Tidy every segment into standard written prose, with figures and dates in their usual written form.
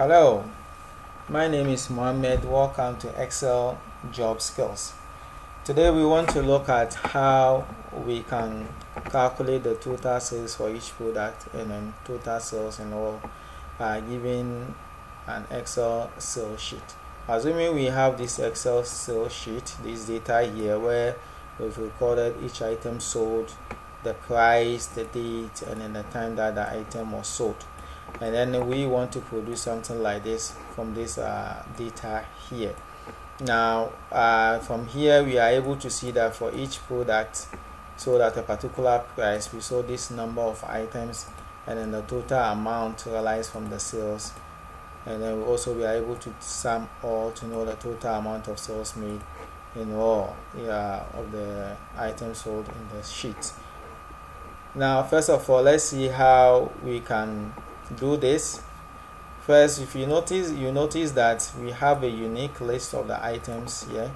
Hello, my name is Mohammed. Welcome to Excel Job Skills. Today we want to look at how we can calculate the total sales for each product and then total sales and all by giving an Excel sales sheet. Assuming we have this Excel sales sheet, this data here where we've recorded each item sold, the price, the date, and then the time that the item was sold. And then we want to produce something like this from this data here. Now from here we are able to see that for each product sold at a particular price, we sold this number of items and then the total amount realized from the sales, and then also we are able to sum all to know the total amount of sales made in all of the items sold in the sheet. Now first of all, let's see how we can do this. First, if you notice that we have a unique list of the items here,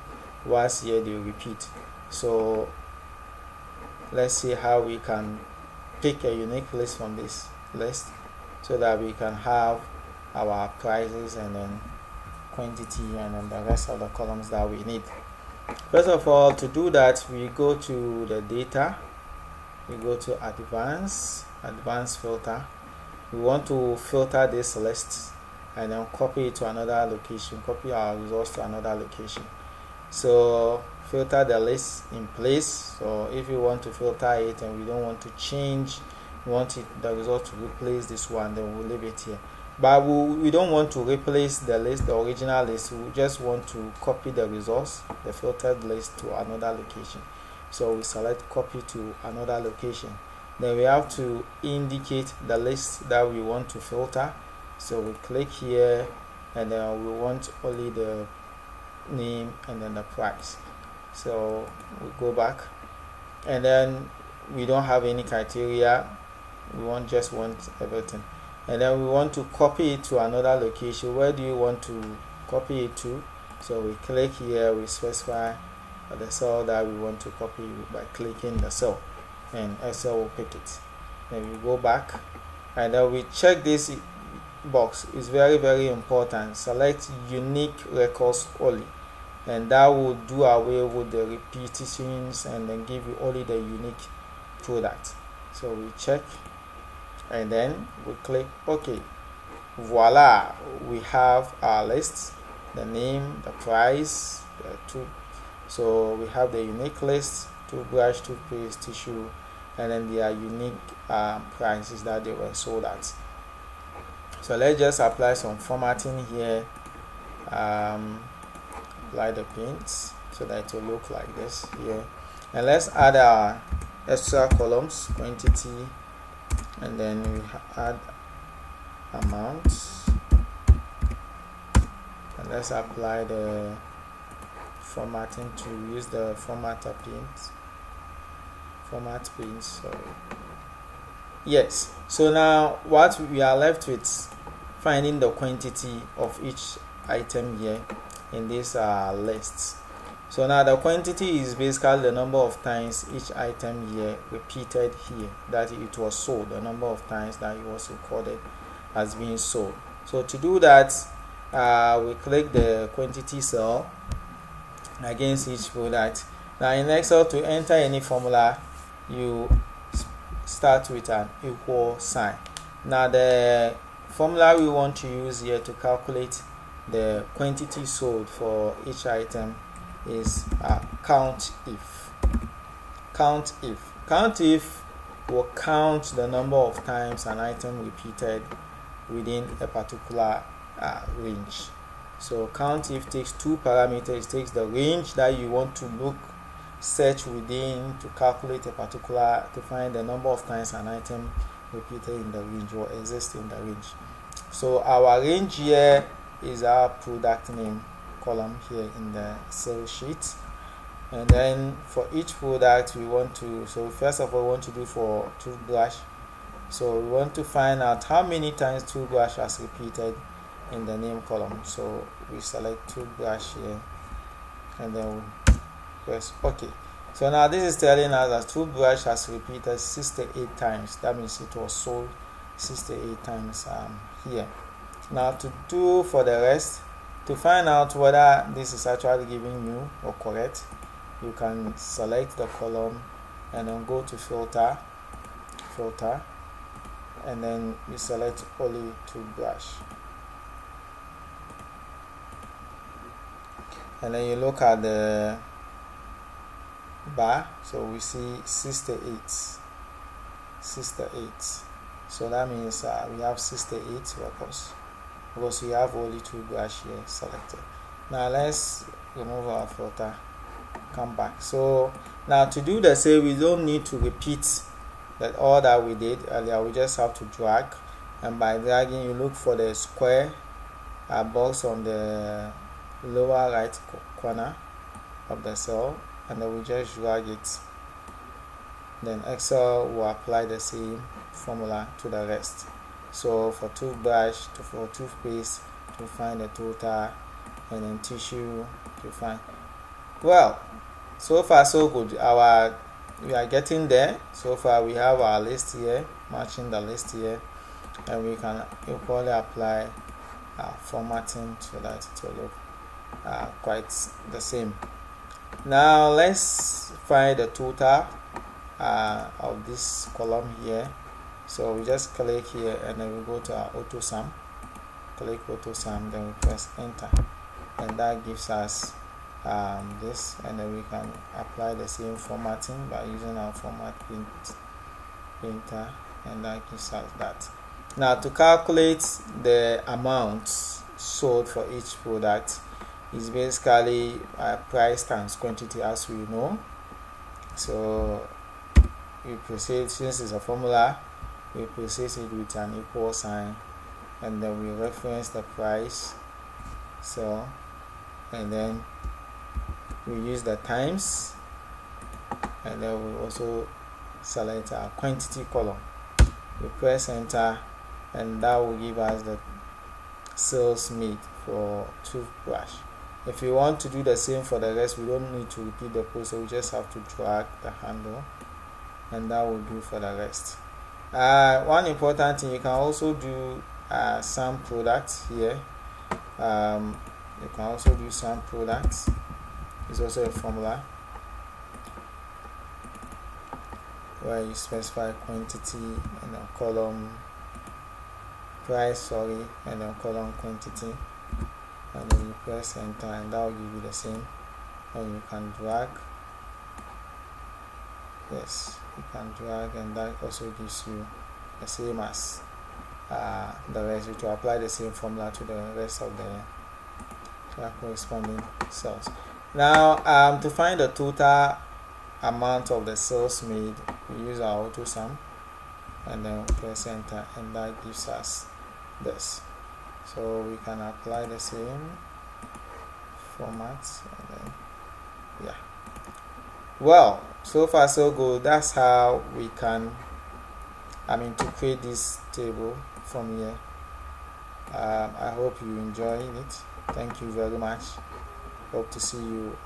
whilst here they repeat. So let's see how we can pick a unique list from this list so that we can have our prices and then quantity and then the rest of the columns that we need. First of all, to do that, we go to the data, we go to advanced filter. We want to filter this list and then copy it to another location, copy our results to another location. So filter the list in place. So if you want to filter it and we don't want to change, we want the result to replace this one, then we'll leave it here. But we don't want to replace the list, the original list. We just want to copy the results, the filtered list, to another location. So we select copy to another location. Then we have to indicate the list that we want to filter. So we click here and then we want only the name and then the price. So we go back and then we don't have any criteria. We just want everything. And then we want to copy it to another location. Where do you want to copy it to? So we click here, we specify the cell that we want to copy by clicking the cell, and Excel will pick it. Then we go back and then we check this box. It's very important. Select unique records only, and that will do away with the repetitions and then give you only the unique product. So we check and then we click OK. Voila, we have our list, the name, the price, so we have the unique list, toothbrush, toothpaste, tissue, and then their unique prices that they were sold at. So let's just apply some formatting here, apply the paints so that it will look like this here, and let's add our extra columns, quantity, and then we add amounts, and let's apply the formatting to use the format paint. Sorry. Yes, so now what we are left with, finding the quantity of each item here in this list. So now the quantity is basically the number of times each item here repeated here, that it was sold, the number of times that it was recorded as being sold. So to do that, we click the quantity cell against each product. Now in Excel, to enter any formula, you start with an equal sign. Now the formula we want to use here to calculate the quantity sold for each item is count if. Count if will count the number of times an item repeated within a particular range. So count if takes two parameters. It takes the range that you want to search within to calculate a particular, to find the number of times an item repeated in the range or exists in the range. So our range here is our product name column here in the sales sheet. And then for each product we want to, so first of all we want to do for toothbrush. So we want to find out how many times toothbrush has repeated in the name column. So we select toothbrush here and then we press OK. So now this is telling us that toothbrush has repeated 68 times. That means it was sold 68 times here. Now to do for the rest, to find out whether this is actually giving you or correct, you can select the column and then go to filter, and then you select only toothbrush, and then you look at the bar. So we see 68, so that means we have 68 records because we have only toothbrush here selected. Now let's remove our filter, come back. So now to do the same, we don't need to repeat all that we did earlier. We just have to drag, and by dragging you look for the square box on the lower right corner of the cell, and then we just drag it. Then Excel will apply the same formula to the rest. So for toothbrush, for toothpaste, to find the total, and then tissue to find. Well, so far so good. We are getting there. So far we have our list here, matching the list here, and we can equally apply formatting so that it will look quite the same. Now let's find the total of this column here. So we just click here, and then we go to our auto sum, click auto sum, then we press enter, and that gives us this, and then we can apply the same formatting by using our format printer, and that gives us that. Now to calculate the amount sold for each product is basically price times quantity, as we know. So we proceed, since it's a formula, we proceed it with an equal sign, and then we reference the price cell, and then we use the times, and then we also select our quantity column. We press enter, and that will give us the sales made for toothbrush. If you want to do the same for the rest, we don't need to repeat the process. We just have to drag the handle, and that will do for the rest. One important thing, you can also do some products here. You can also do some products. It's also a formula where you specify quantity and then column price, and then column quantity, and then you press enter, and that will give you the same. And you can drag. Yes, you can drag, and that also gives you the same as the rest, which will apply the same formula to the rest of the corresponding cells. Now to find the total amount of the sales made, we use our auto sum, and then we press enter, and that gives us this. So we can apply the same format, and then yeah. Well, so far so good. That's how we can to create this table from here. I hope you enjoy it. Thank you very much. Hope to see you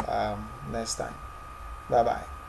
next time. Bye bye.